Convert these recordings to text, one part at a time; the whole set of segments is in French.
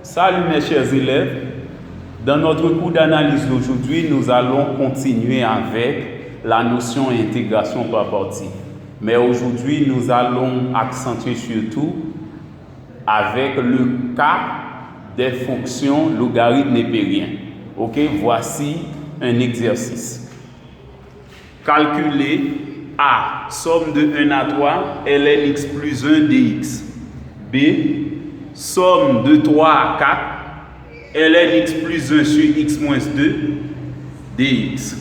Salut mes chers élèves, dans notre cours d'analyse d'aujourd'hui, nous allons continuer avec la notion d'intégration par partie. Mais aujourd'hui, nous allons accentuer surtout avec le cas des fonctions logarithmes népériens. Ok, voici un exercice. Calculer A, somme de 1 à 3, ln x plus 1 dx. B, somme de 3 à 4, ln x plus 1 sur x moins 2 dx.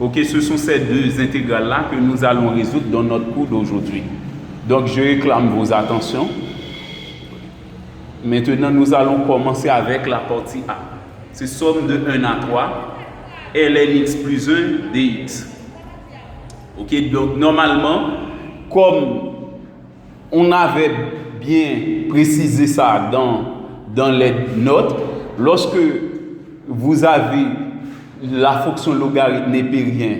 Ok, ce sont ces deux intégrales-là que nous allons résoudre dans notre cours d'aujourd'hui. Donc, je réclame vos attentions. Maintenant, nous allons commencer avec la partie A. C'est somme de 1 à 3, ln x plus 1 dx. Ok, donc normalement, comme on avait bien précisé ça dans les notes, lorsque vous avez la fonction logarithme népérien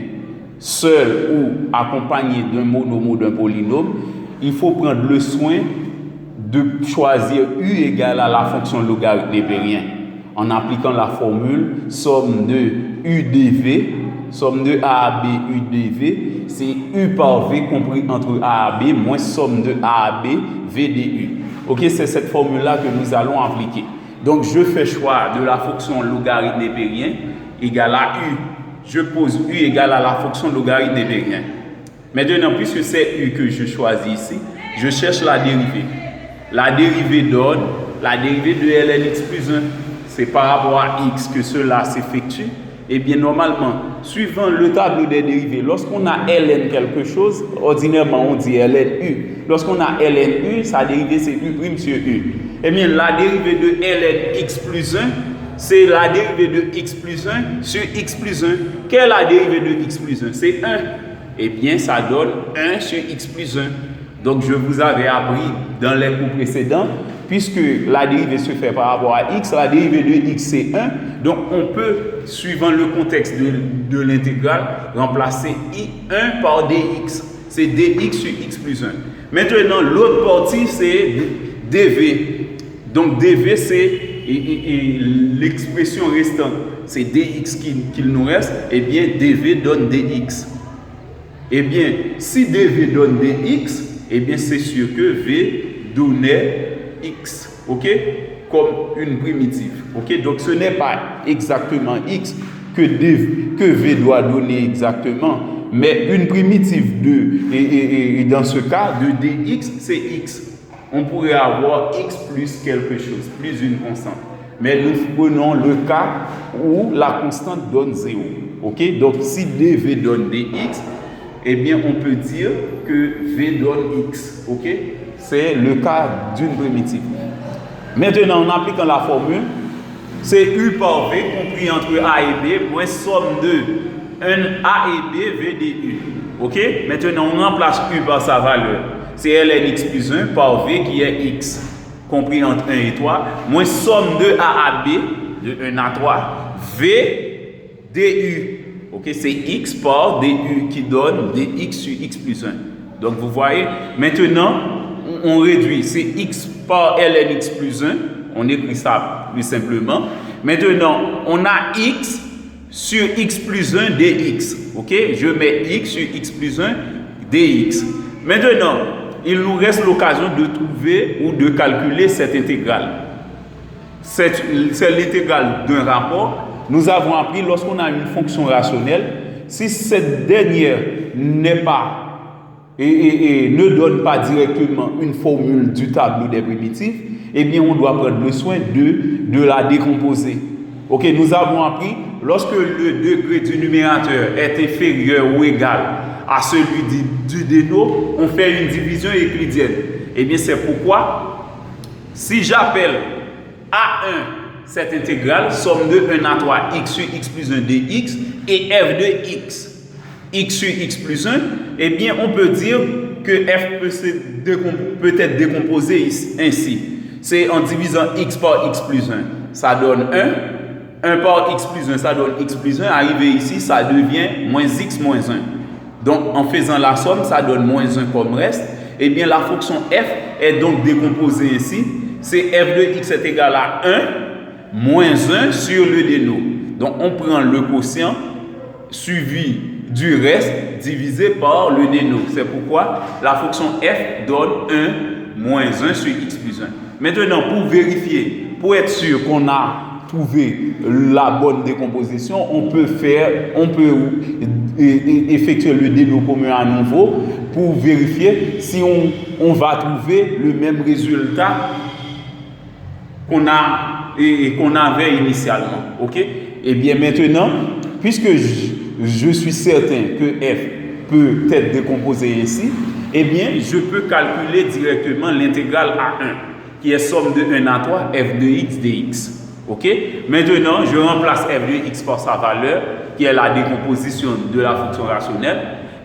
seul ou accompagné d'un monomot d'un polynôme, il faut prendre le soin de choisir u égale à la fonction logarithme népérien en appliquant la formule somme de u dv, somme de a à b u dv, c'est u par v compris entre a à b moins somme de a à b v du. Ok, c'est cette formule-là que nous allons appliquer. Donc, je fais choix de la fonction logarithme népérien égale à u. Je pose u égale à la fonction logarithme népérien. Maintenant, puisque c'est u que je choisis ici, je cherche la dérivée. La dérivée donne la dérivée de ln x plus 1. C'est par rapport à x que cela s'effectue. Et bien, normalement, suivant le tableau des dérivées, lorsqu'on a ln quelque chose, ordinairement, on dit ln u. Lorsqu'on a ln u, sa dérivée, c'est u' sur u. Eh bien, la dérivée de ln x plus 1, c'est la dérivée de x plus 1 sur x plus 1. Quelle est la dérivée de x plus 1? C'est 1. Eh bien, ça donne 1 sur x plus 1. Donc, je vous avais appris dans les cours précédents, puisque la dérivée se fait par rapport à x, la dérivée de x c'est 1. Donc, on peut, suivant le contexte de l'intégrale, remplacer i1 par dx. C'est dx sur x plus 1. Maintenant, l'autre partie, c'est dv. Donc, dv, c'est l'expression restante. C'est dx qu'il nous reste. Eh bien, dv donne dx. Eh bien, si dv donne dx, eh bien, c'est sûr que v donnait x, ok, comme une primitive, ok. Donc, ce n'est pas exactement x que v doit donner exactement, mais une primitive et dans ce cas, de dx, c'est x. On pourrait avoir x plus quelque chose, plus une constante. Mais nous prenons le cas où la constante donne 0, ok. Donc, si dv donne dx, eh bien, on peut dire que v donne x, ok. C'est le cas d'une primitive. Maintenant, en appliquant la formule, c'est u par v compris entre a et b moins somme de 1 a et b v du. Ok? Maintenant, on remplace u par sa valeur. C'est ln x plus 1 par v qui est x compris entre 1 et 3 moins somme de a à b de 1 à 3 v du. Ok, c'est x par du qui donne dx sur x plus 1. Donc, vous voyez, maintenant, on réduit, c'est x par ln x plus 1. On écrit ça plus simplement. Maintenant, on a x sur x plus 1 dx. Ok, je mets x sur x plus 1 dx. Maintenant, il nous reste l'occasion de trouver ou de calculer cette intégrale. C'est l'intégrale d'un rapport. Nous avons appris, lorsqu'on a une fonction rationnelle, si cette dernière n'est pas et ne donne pas directement une formule du tableau des primitives, eh bien, on doit prendre le soin de la décomposer. Ok, nous avons appris, lorsque le degré du numérateur est inférieur ou égal à celui du déno, on fait une division euclidienne. Eh bien, c'est pourquoi, si j'appelle A1 cette intégrale, somme de 1 à 3 x sur x plus 1 dx et f de x sur x plus 1, eh bien, on peut dire que f peut être décomposé ainsi. C'est en divisant x par x plus 1, ça donne 1. 1 par x plus 1, ça donne x plus 1. Arrivé ici, ça devient moins x moins 1. Donc, en faisant la somme, ça donne moins 1 comme reste. Eh bien, la fonction f est donc décomposée ainsi. c'est f de x est égal à 1 moins 1 sur le déno. Donc, on prend le quotient suivi du reste divisé par le déno. C'est pourquoi la fonction f donne 1 moins 1 sur x plus 1. Maintenant, pour vérifier, pour être sûr qu'on a trouvé la bonne décomposition, on peut effectuer le déno commun à nouveau pour vérifier si on va trouver le même résultat qu'on avait initialement. Ok? Et bien maintenant, puisque je suis certain que f peut être décomposé ainsi, eh bien je peux calculer directement l'intégrale à 1, qui est somme de 1 à 3 f de x dx. Ok? Maintenant, je remplace f de x par sa valeur, qui est la décomposition de la fonction rationnelle.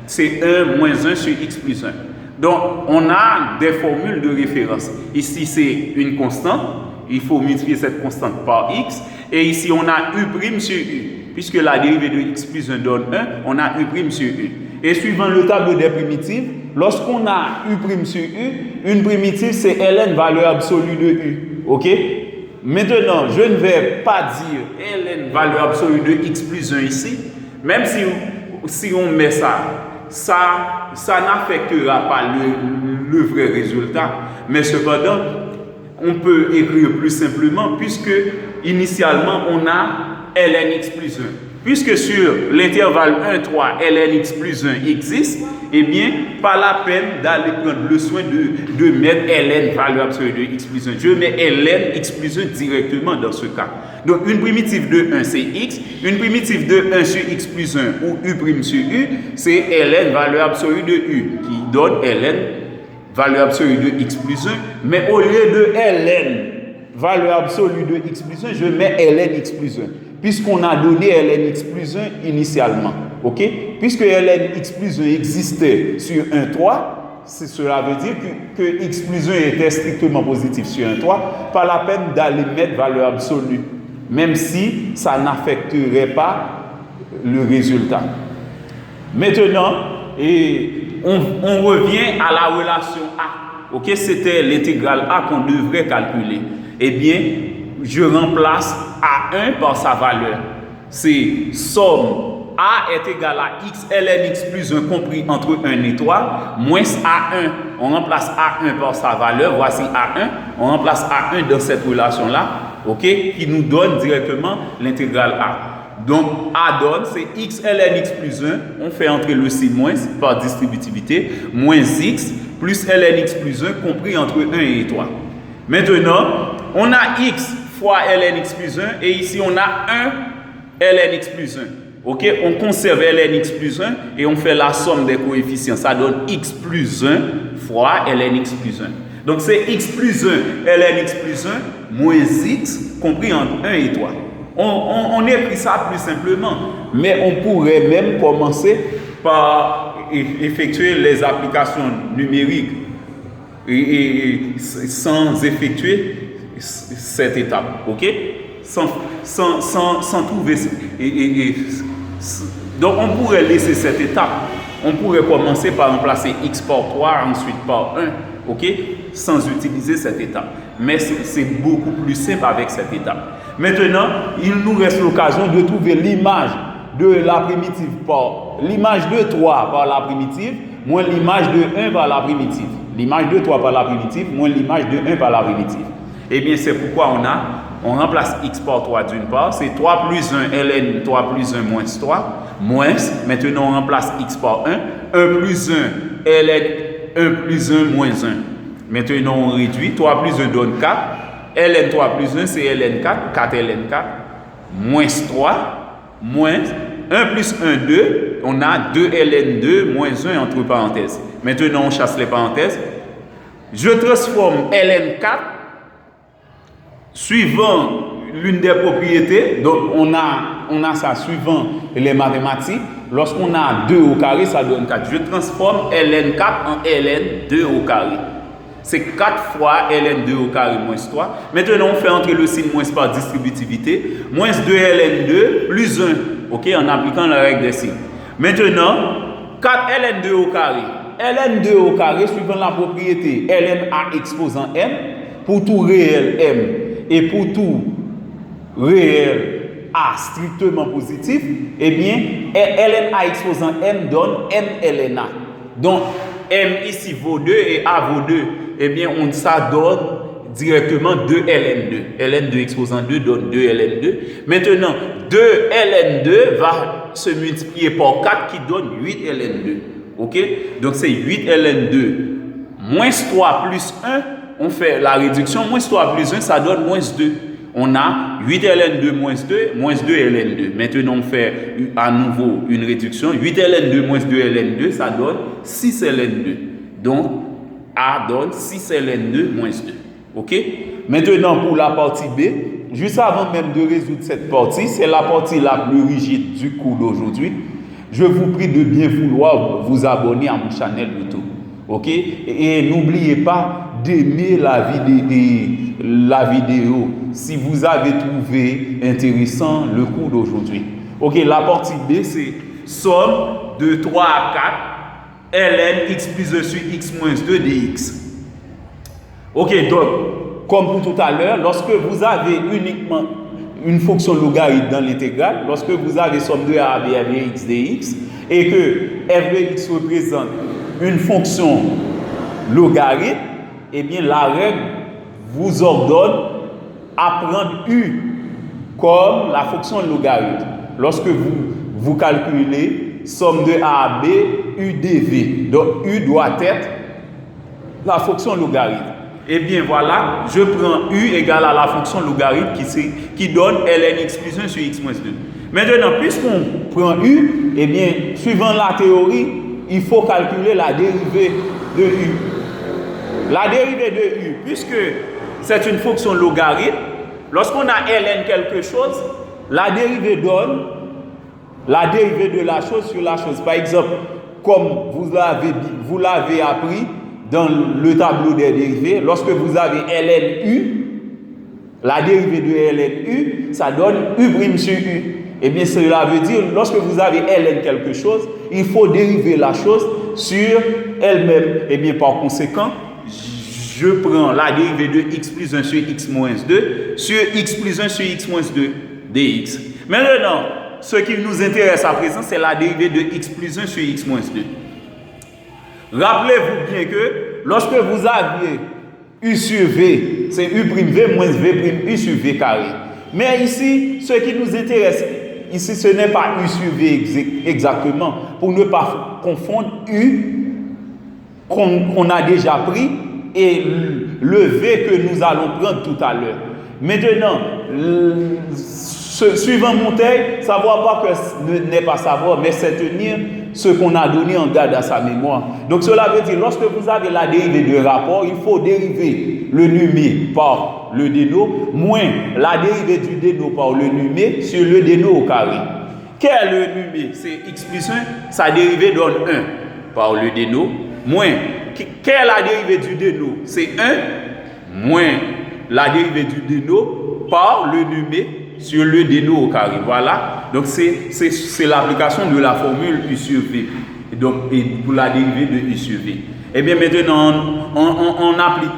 C'est 1 moins 1 sur x plus 1. Donc, on a des formules de référence. Ici, c'est une constante. Il faut multiplier cette constante par x. Et ici, on a u' sur u. Puisque la dérivée de x plus 1 donne 1, on a u' sur u. Et suivant le tableau des primitives, lorsqu'on a u' sur u, une primitive, c'est ln, valeur absolue de u. Ok? Maintenant, je ne vais pas dire ln, valeur absolue de x plus 1 ici. Même si on met ça n'affectera pas le vrai résultat. Mais cependant, on peut écrire plus simplement puisque initialement on a ln x plus 1. Puisque sur l'intervalle 1, 3, ln x plus 1 existe, eh bien, pas la peine d'aller prendre le soin de mettre ln, valeur absolue de x plus 1. Je mets ln x plus 1 directement dans ce cas. Donc, une primitive de 1, c'est x. Une primitive de 1 sur x plus 1 ou u' sur u, c'est ln, valeur absolue de u, qui donne ln, valeur absolue de x plus 1. Mais au lieu de ln, valeur absolue de x plus 1, je mets ln x plus 1. Puisqu'on a donné ln x plus 1 initialement. Ok? Puisque ln x plus 1 existait sur 1, 3, cela veut dire que x plus 1 était strictement positif sur 1, 3, pas la peine d'aller mettre valeur absolue, même si ça n'affecterait pas le résultat. Maintenant, on revient à la relation A. Ok? C'était l'intégrale A qu'on devrait calculer. Eh bien, je remplace A1 par sa valeur. C'est somme A est égal à x ln x plus 1 compris entre 1 et 3 moins A1. On remplace A1 par sa valeur. Voici A1. On remplace A1 dans cette relation-là, ok, qui nous donne directement l'intégrale A. Donc, A donne, c'est x ln x plus 1. On fait entrer le signe moins par distributivité. Moins x plus ln x plus 1 compris entre 1 et 3. Maintenant, on a x fois ln x plus 1 et ici on a 1 ln x plus 1. Ok, on conserve ln x plus 1 et on fait la somme des coefficients. Ça donne x plus 1 fois ln x plus 1. Donc c'est x plus 1 ln x plus 1 moins x compris entre 1 et 3. On écrit ça plus simplement, mais on pourrait même commencer par effectuer les applications numériques et sans effectuer cette étape, ok? Sans trouver. Donc, on pourrait laisser cette étape. On pourrait commencer par remplacer x par 3, ensuite par 1, ok? Sans utiliser cette étape. Mais c'est beaucoup plus simple avec cette étape. Maintenant, il nous reste l'occasion de trouver l'image de la primitive par l'image de 3 par la primitive, moins l'image de 1 par la primitive. L'image de 3 par la primitive, moins l'image de 1 par la primitive. Eh bien, c'est pourquoi on remplace x par 3 d'une part, c'est 3 plus 1 ln 3 plus 1 moins 3, moins, maintenant on remplace x par 1, 1 plus 1 ln 1 plus 1 moins 1. Maintenant on réduit, 3 plus 1 donne 4, ln 3 plus 1 c'est ln 4, 4 ln 4, moins 3, moins 1 plus 1, 2, on a 2 ln 2 moins 1 entre parenthèses. Maintenant on chasse les parenthèses, je transforme ln 4 suivant l'une des propriétés. Donc on a ça suivant les mathématiques. Lorsqu'on a 2 au carré, ça donne 4. Je transforme ln 4 en ln 2 au carré. C'est 4 fois ln 2 au carré moins 3. Maintenant, on fait entrer le signe moins par distributivité. Moins 2 ln 2 plus 1. Ok, en appliquant la règle des signes. Maintenant, 4 ln 2 au carré. ln 2 au carré, suivant la propriété ln a exposant m, pour tout réel M et pour tout réel A strictement positif, eh bien, ln A exposant M donne M ln A. Donc, M ici vaut 2 et A vaut 2. Eh bien, ça donne directement 2 ln2. ln2 exposant 2 donne 2 ln2. Maintenant, 2 ln2 va se multiplier par 4 qui donne 8 ln2. OK? Donc, c'est 8 ln2 moins 3 plus 1. On fait la réduction. Moins 3 plus 1, ça donne moins 2. On a 8 ln2 moins 2 ln2. Maintenant, on fait à nouveau une réduction. 8 ln2 moins 2 ln2, ça donne 6 ln2. Donc, A donne 6 ln2 moins 2. OK? Maintenant, pour la partie B, juste avant même de résoudre cette partie, c'est la partie la plus rigide du cours d'aujourd'hui. Je vous prie de bien vouloir vous abonner à mon channel YouTube. OK? Et n'oubliez pas d'aimer la vidéo si vous avez trouvé intéressant le cours d'aujourd'hui. OK, la partie B, c'est somme de 3 à 4 ln x plus 1 sur x moins 2 dx. OK, donc, comme pour tout à l'heure, lorsque vous avez uniquement une fonction logarithme dans l'intégrale, lorsque vous avez somme de a à b à x dx, et que f de x représente une fonction logarithme, eh bien, la règle vous ordonne à prendre u comme la fonction logarithme. Lorsque vous calculez somme de a à b, u dv. Donc, u doit être la fonction logarithme. Eh bien, voilà, je prends u égale à la fonction logarithme qui donne ln x plus 1 sur x moins 2. Maintenant, puisqu'on prend u, eh bien, suivant la théorie, il faut calculer la dérivée de u. La dérivée de u, puisque c'est une fonction logarithme, lorsqu'on a ln quelque chose, la dérivée donne la dérivée de la chose sur la chose. Par exemple, comme vous l'avez appris dans le tableau des dérivées, lorsque vous avez ln u, la dérivée de ln u, ça donne u' sur u. Eh bien, cela veut dire, lorsque vous avez ln quelque chose, il faut dériver la chose sur elle-même. Eh bien, par conséquent, je prends la dérivée de x plus 1 sur x moins 2 sur x plus 1 sur x moins 2 dx. Maintenant, ce qui nous intéresse à présent, c'est la dérivée de x plus 1 sur x moins 2. Rappelez-vous bien que lorsque vous aviez u sur v, c'est u'v moins v' u sur v carré. Mais ici, ce qui nous intéresse, ici, ce n'est pas u sur v exactement, pour ne pas confondre u qu'on a déjà pris et le v que nous allons prendre tout à l'heure. Maintenant, suivant Montaigne, savoir pas que n'est pas savoir, mais c'est tenir ce qu'on a donné en garde à sa mémoire. Donc cela veut dire, lorsque vous avez la dérivée de rapport, il faut dériver le numé par le déno, moins la dérivée du déno par le numé sur le déno au carré. Quel est le numé? C'est x plus 1, sa dérivée donne 1 par le déno, moins, quelle est la dérivée du déno? C'est 1, moins la dérivée du déno par le numé sur le déno au carré. Voilà. Donc, c'est l'application de la formule U sur V. Et donc, pour la dérivée de U sur V. Et bien, maintenant, on applique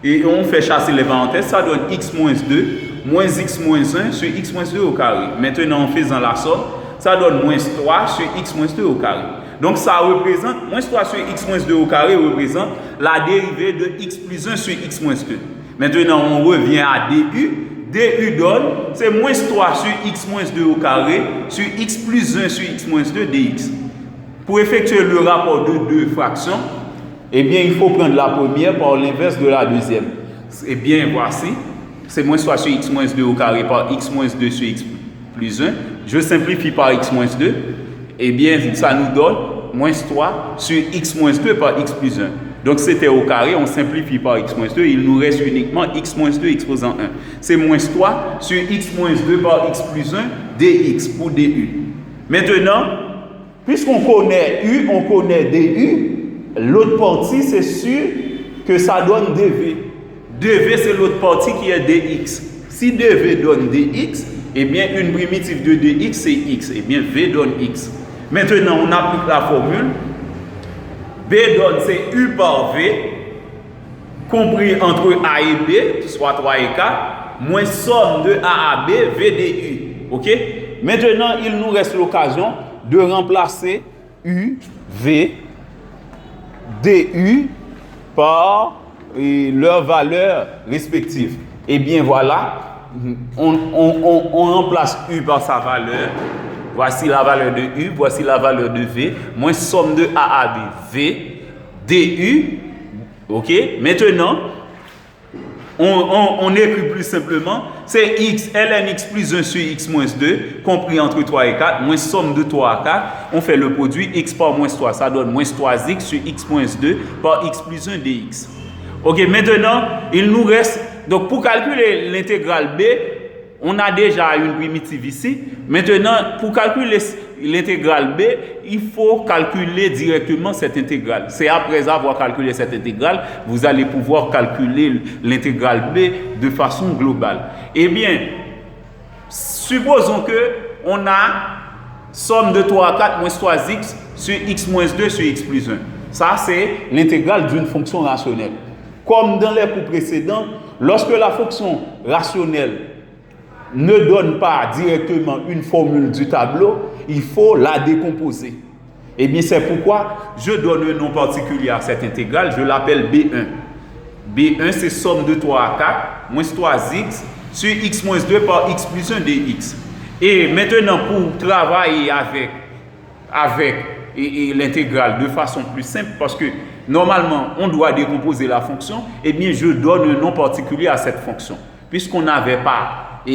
et on fait chasser les parenthèses. Ça donne x moins 2 moins x moins 1 sur x moins 2 au carré. Maintenant, en faisant la somme, ça donne moins 3 sur x moins 2 au carré. Donc, ça représente, moins 3 sur x moins 2 au carré représente la dérivée de x plus 1 sur x moins 2. Maintenant, on revient à du. Du donne, c'est moins 3 sur x moins 2 au carré sur x plus 1 sur x moins 2 dx. Pour effectuer le rapport de deux fractions, eh bien, il faut prendre la première par l'inverse de la deuxième. Eh bien, voici, c'est moins 3 sur x moins 2 au carré par x moins 2 sur x plus 1. Je simplifie par x moins 2. Eh bien, ça nous donne moins 3 sur x moins 2 par x plus 1. Donc, c'était au carré, on simplifie par x moins 2, il nous reste uniquement x moins 2 exposant 1. C'est moins 3 sur x moins 2 par x plus 1 dx pour du. Maintenant, puisqu'on connaît u, on connaît du, l'autre partie, c'est sûr que ça donne dv. dv, c'est l'autre partie qui est dx. Si dv donne dx, eh bien, une primitive de dx, c'est x. Eh bien, v donne x. Maintenant, on applique la formule. B donne, c'est U par V. compris entre A et B, soit 3 et 4, moins somme de A à B, V de U. OK? Maintenant, il nous reste l'occasion de remplacer U, V, DU par leurs valeurs respectives. Et bien voilà, on remplace U par sa valeur. Voici la valeur de U, voici la valeur de V, moins somme de A à B, V, DU. OK? Maintenant, on écrit plus simplement, c'est x, ln x plus 1 sur x moins 2, compris entre 3 et 4, moins somme de 3 à 4, on fait le produit x par moins 3, ça donne moins 3x sur x moins 2 par x plus 1 dx. OK, maintenant, il nous reste, donc pour calculer l'intégrale b, on a déjà une primitive ici. Maintenant, pour calculer l'intégrale b, il faut calculer directement cette intégrale. C'est après avoir calculé cette intégrale, vous allez pouvoir calculer l'intégrale b de façon globale. Eh bien, supposons que on a somme de 3 à 4 moins 3x sur x moins 2 sur x plus 1. Ça, c'est l'intégrale d'une fonction rationnelle. Comme dans les cours précédents, lorsque la fonction rationnelle ne donne pas directement une formule du tableau, il faut la décomposer. Et bien c'est pourquoi je donne un nom particulier à cette intégrale, je l'appelle B1. B1 c'est somme de 3 à 4 moins 3x sur x moins 2 par x plus 1 dx. Et maintenant pour travailler avec l'intégrale de façon plus simple, parce que normalement on doit décomposer la fonction, et bien je donne un nom particulier à cette fonction. Puisqu'on n'avait pas f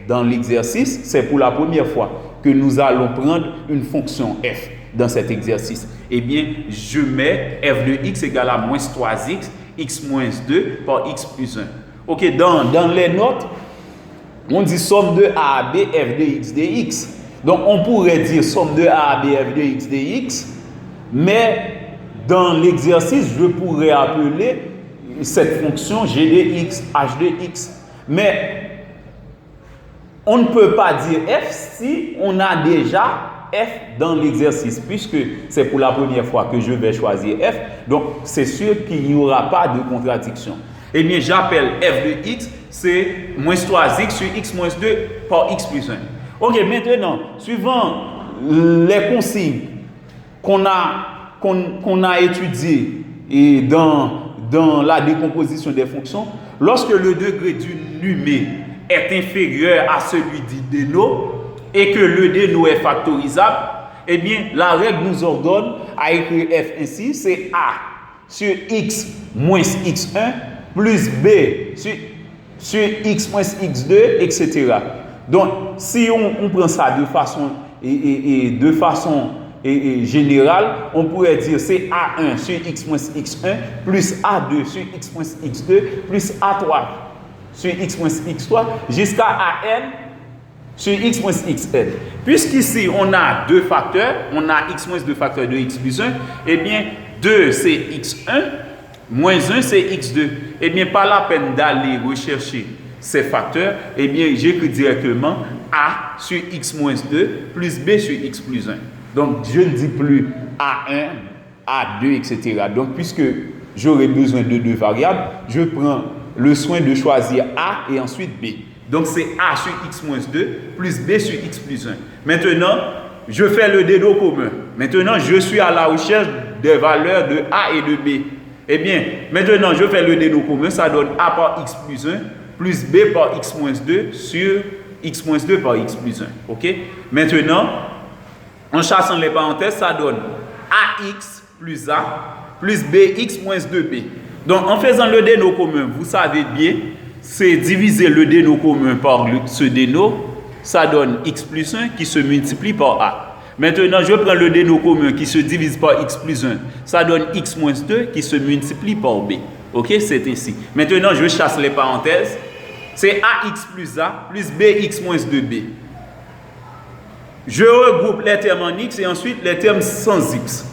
dans l'exercice, c'est pour la première fois que nous allons prendre une fonction f dans cet exercice. Eh bien, je mets f de x égale à moins 3x, x moins 2 par x plus 1. OK, dans les notes, on dit somme de a à b, f de x dx. Donc, on pourrait dire somme de a à b, f de x dx, mais dans l'exercice, je pourrais appeler cette fonction g de x, h de x. Mais on ne peut pas dire f si on a déjà f dans l'exercice, puisque c'est pour la première fois que je vais choisir f. Donc, c'est sûr qu'il n'y aura pas de contradiction. Eh bien, j'appelle f de x, c'est moins 3x sur x moins 2 par x plus 1. OK, maintenant, suivant les consignes qu'on a étudiées et dans la décomposition des fonctions, lorsque le degré du numé est inférieur à celui du déno et que le déno est factorisable, eh bien, la règle nous ordonne à écrire f ainsi, c'est a sur x moins x1 plus b sur x moins x2, etc. Donc, si on prend ça de façon générale, on pourrait dire c'est A1 sur x moins x1 plus A2 sur x moins x2 plus A3 sur x moins x3 jusqu'à AN sur x moins xn. Puisqu'ici on a deux facteurs, on a x moins 2 facteur de x plus 1, eh bien 2 c'est x1, moins 1 c'est x2. Eh bien pas la peine d'aller rechercher ces facteurs, eh bien j'écris directement A sur x moins 2 plus B sur x plus 1. Donc je ne dis plus A1, A2, etc. Donc puisque j'aurai besoin de deux variables, je prends le soin de choisir A et ensuite B. Donc c'est A sur x moins 2 plus B sur x plus 1. Maintenant, je fais le déno commun. Maintenant, je suis à la recherche des valeurs de A et de B. Eh bien, maintenant, je fais le déno commun, ça donne A par x plus 1 plus B par x moins 2 sur x moins 2 par x plus 1. OK? Maintenant, en chassant les parenthèses, ça donne AX plus A plus BX moins 2B. Donc, en faisant le déno commun, vous savez bien, c'est diviser le déno commun par ce déno, ça donne x plus 1 qui se multiplie par A. Maintenant, je prends le déno commun qui se divise par x plus 1, ça donne x moins 2 qui se multiplie par B. OK, c'est ainsi. Maintenant, je chasse les parenthèses. C'est AX plus A plus BX moins 2B. Je regroupe les termes en x et ensuite les termes sans x.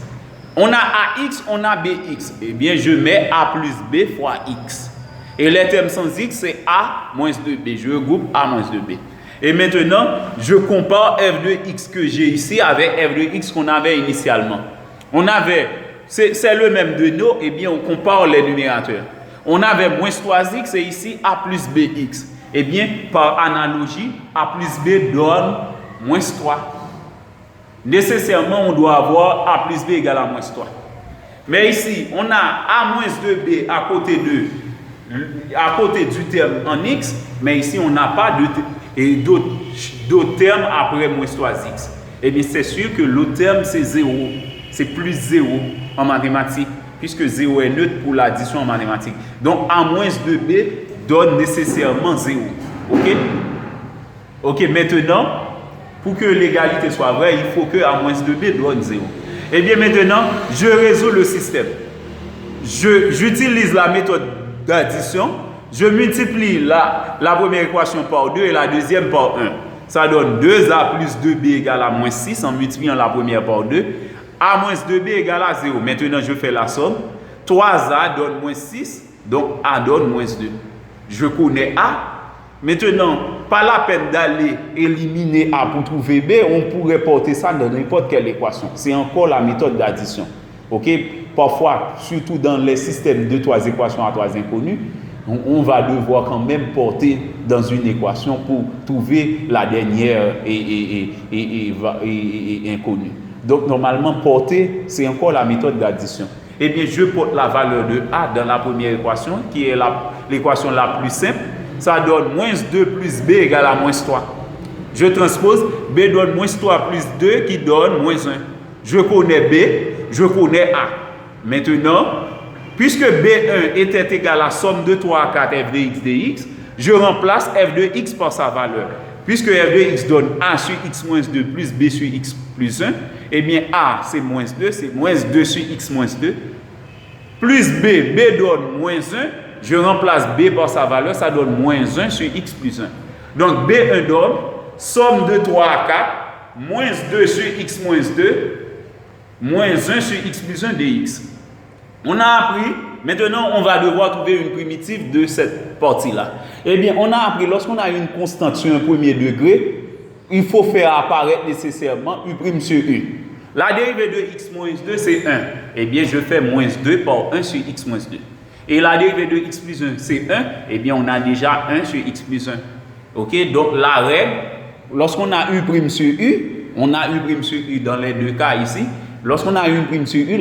On a AX, on a BX. Eh bien, je mets A plus B fois x. Et les termes sans x, c'est A moins 2B. Je regroupe A moins 2B. Et maintenant, je compare f de x que j'ai ici avec f de x qu'on avait initialement. On avait c'est le même de nous, eh bien, on compare les numérateurs. On avait moins 3x et ici a plus bx. Eh bien, par analogie, a plus b donne moins 3. Nécessairement, on doit avoir a plus b égale à moins 3. Mais ici, on a a moins 2b à côté du terme en x, mais ici, on n'a pas d'autres termes après moins 3x. Eh bien, c'est sûr que l'autre terme, c'est 0. C'est plus 0 en mathématiques, puisque 0 est neutre pour l'addition en mathématiques. Donc, a moins 2b donne nécessairement 0. OK? OK, maintenant, pour que l'égalité soit vraie, il faut que a moins 2b donne 0. Eh bien, maintenant, je résous le système. J'utilise la méthode d'addition. Je multiplie la première équation par 2 et la deuxième par 1. Ça donne 2a plus 2b égale à moins 6 en multipliant la première par 2. A moins 2b égale à 0. Maintenant, je fais la somme. 3a donne moins 6, donc a donne moins 2. Je connais a. Maintenant, pas la peine d'aller éliminer a pour trouver b. On pourrait porter ça dans n'importe quelle équation. C'est encore la méthode d'addition. OK? Parfois, surtout dans les systèmes de 3 équations à 3 inconnues, on va devoir quand même porter dans une équation pour trouver la dernière inconnue. Donc, normalement, porter, c'est encore la méthode d'addition. Eh bien, je porte la valeur de a dans la première équation, qui est l'équation la plus simple. Ça donne moins 2 plus b égale à moins 3. Je transpose, b donne moins 3 plus 2 qui donne moins 1. Je connais b, je connais a. Maintenant, puisque b1 était égal à la somme de 3 à 4 f de x dx, je remplace f de x par sa valeur. Puisque f de x donne a sur x moins 2 plus b sur x plus 1, eh bien a c'est moins 2, c'est moins 2 sur x moins 2, plus b donne moins 1, je remplace b par sa valeur, ça donne moins 1 sur x plus 1. Donc b1 donne somme de 3 à 4, moins 2 sur x moins 2, moins 1 sur x plus 1 dx. On a appris, maintenant on va devoir trouver une primitive de cette partie-là. Eh bien, on a appris, lorsqu'on a une constante sur un premier degré, il faut faire apparaître nécessairement u' sur u. La dérivée de x moins 2, c'est 1. Eh bien, je fais moins 2 par 1 sur x moins 2. Et la dérivée de x plus 1, c'est 1. Eh bien, on a déjà 1 sur x plus 1. OK? Donc, la règle, lorsqu'on a u' sur u, on a u' sur u dans les deux cas ici. Lorsqu'on a une prime sur u,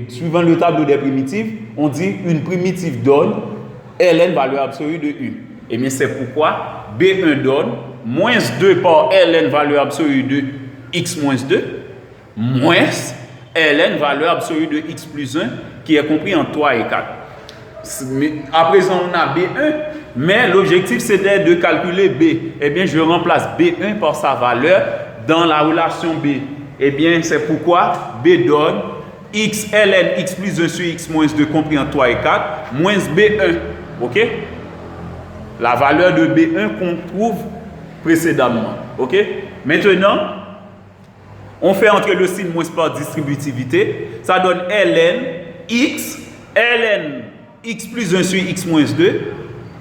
suivant le tableau des primitives, on dit une primitive donne ln valeur absolue de u. Et bien c'est pourquoi b1 donne moins 2 par ln valeur absolue de x moins 2, moins ln valeur absolue de x plus 1, qui est compris en 3 et 4. À présent, on a b1, mais l'objectif c'était de calculer b. Eh bien, je remplace b1 par sa valeur dans la relation b. Eh bien, c'est pourquoi b donne x ln x plus 1 sur x moins 2 compris en 3 et 4 moins b1. OK? La valeur de b1 qu'on trouve précédemment. OK? Maintenant, on fait entrer le signe moins par distributivité. Ça donne ln x plus 1 sur x moins 2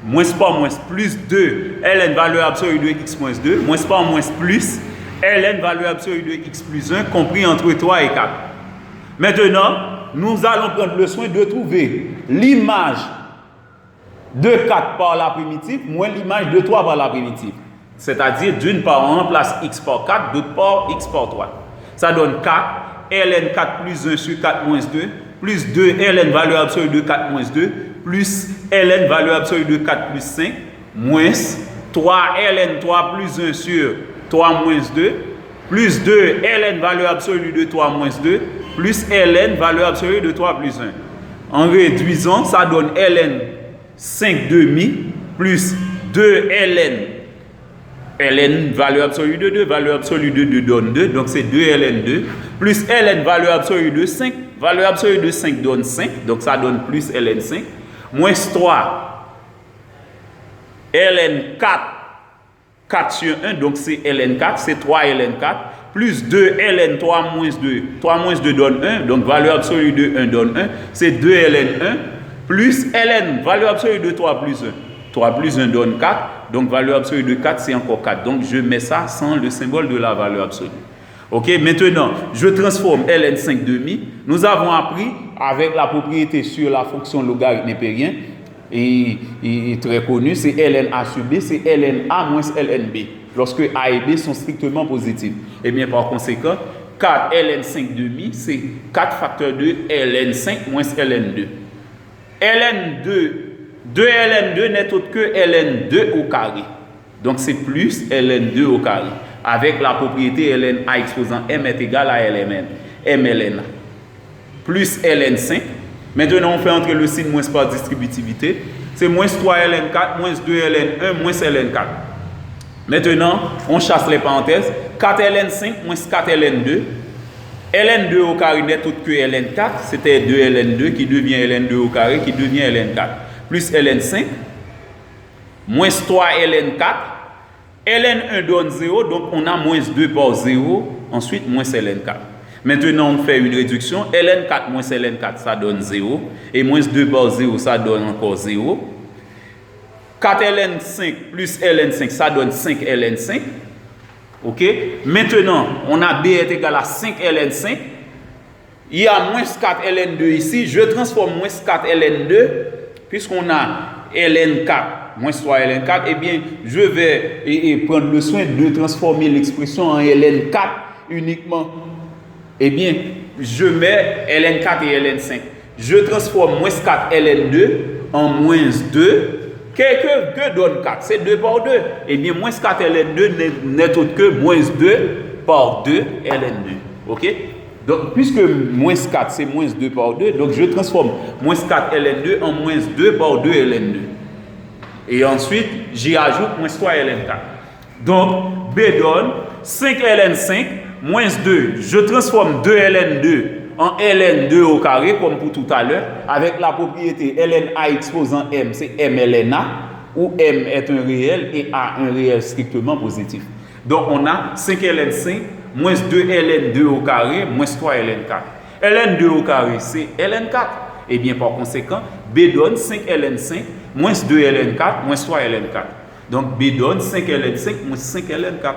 moins par moins plus 2 ln valeur absolue de x moins 2 moins par moins plus ln valeur absolue de x plus 1 compris entre 3 et 4. Maintenant, nous allons prendre le soin de trouver l'image de 4 par la primitive moins l'image de 3 par la primitive. C'est-à-dire, d'une part, on remplace x par 4, d'autre part, x par 3. Ça donne 4, ln 4 plus 1 sur 4 moins 2, plus 2 ln valeur absolue de 4 moins 2, plus ln valeur absolue de 4 plus 5, moins 3 ln 3 plus 1 sur 3 moins 2, plus 2 ln valeur absolue de 3 moins 2, plus ln valeur absolue de 3 plus 1. En réduisant, ça donne ln 5 demi, plus 2 ln valeur absolue de 2, valeur absolue de 2 donne 2, donc c'est 2 ln 2, plus ln valeur absolue de 5, valeur absolue de 5 donne 5, donc ça donne plus ln 5, moins 3 ln 4 sur 1, donc c'est ln 4, c'est 3 ln 4, plus 2 ln 3 moins 2, 3 moins 2 donne 1, donc valeur absolue de 1 donne 1, c'est 2 ln 1, plus ln, valeur absolue de 3 plus 1, 3 plus 1 donne 4, donc valeur absolue de 4 c'est encore 4, donc je mets ça sans le symbole de la valeur absolue. Ok, maintenant, je transforme ln5 demi. Nous avons appris avec la propriété sur la fonction logarithme népérien, et très connu, c'est ln a sur b, c'est ln a moins ln b, lorsque a et b sont strictement positifs. Et bien par conséquent, 4 ln5 demi, c'est 4 facteurs de ln5 moins ln2. ln2, 2 ln2 n'est autre que ln2 au carré. Donc c'est plus ln2 au carré, avec la propriété ln a exposant m est égal à ln ln a. Plus ln5. Maintenant, on fait entrer le signe moins par distributivité. C'est moins 3 ln4, moins 2 ln1, moins ln4. Maintenant, on chasse les parenthèses. 4 ln5, moins 4 ln2. ln2 au carré n'est autre que ln4. C'était 2 ln2 qui devient ln2 au carré, qui devient ln4. Plus ln5, moins 3 ln4. ln1 donne 0, donc on a moins 2 par 0. Ensuite, moins ln4. Maintenant, on fait une réduction. ln4 moins ln4, ça donne 0. Et moins 2 par 0, ça donne encore 0. 4 ln5 plus ln5, ça donne 5 ln5. Ok? Maintenant, on a b est égal à 5 ln5. Il y a moins 4 ln2 ici. Je transforme moins 4 ln2, puisqu'on a ln4 moins 3 ln4. Eh bien, je vais prendre le soin de transformer l'expression en ln4 uniquement. Eh bien, je mets ln4 et ln5. Je transforme moins 4 ln2 en moins 2. Que donne 4? C'est 2 par 2. Eh bien, moins 4 ln2 n'est autre que moins 2 par 2 ln2. Ok? Donc, puisque moins 4, c'est moins 2 par 2, donc je transforme moins 4 ln2 en moins 2 par 2 ln2. Et ensuite, j'y ajoute moins 3 ln4. Donc, B donne 5 ln5 moins 2. Je transforme 2 ln2 en ln2 au carré, comme pour tout à l'heure, avec la propriété ln a exposant m, c'est m ln a, où m est un réel et a un réel strictement positif. Donc, on a 5 ln5 moins 2 ln2 au carré, moins 3 ln4. ln2 au carré, c'est ln4. Et bien, par conséquent, B donne 5 ln5 moins 2 ln4 moins 3 ln4. Donc, B donne 5 ln5 moins 5 ln4.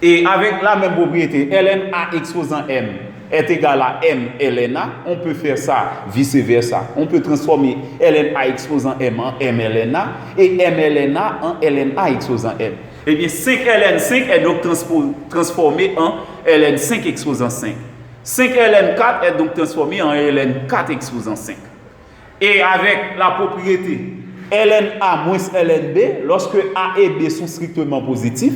Et avec la même propriété, ln a exposant m est égal à m ln a, on peut faire ça vice-versa. On peut transformer ln a exposant m en m ln a et m ln a en ln a exposant m. Eh bien, 5 ln5 est donc transformé en ln5 exposant 5. 5 ln4 est donc transformé en ln4 exposant 5. Et avec la propriété ln a moins ln b, lorsque a et b sont strictement positifs,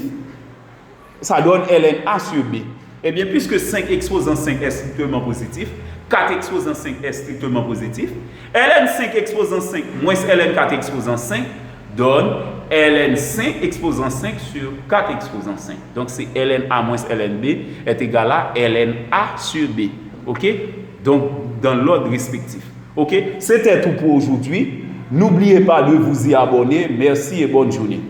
ça donne ln a sur b. Eh bien, puisque 5 exposant 5 est strictement positif, 4 exposant 5 est strictement positif, ln5 exposant 5 moins ln4 exposant 5 donne ln5 exposant 5 sur 4 exposant 5. Donc, c'est ln a moins ln b est égal à ln a sur b. OK? Donc, dans l'ordre respectif. OK? C'était tout pour aujourd'hui. N'oubliez pas de vous y abonner. Merci et bonne journée.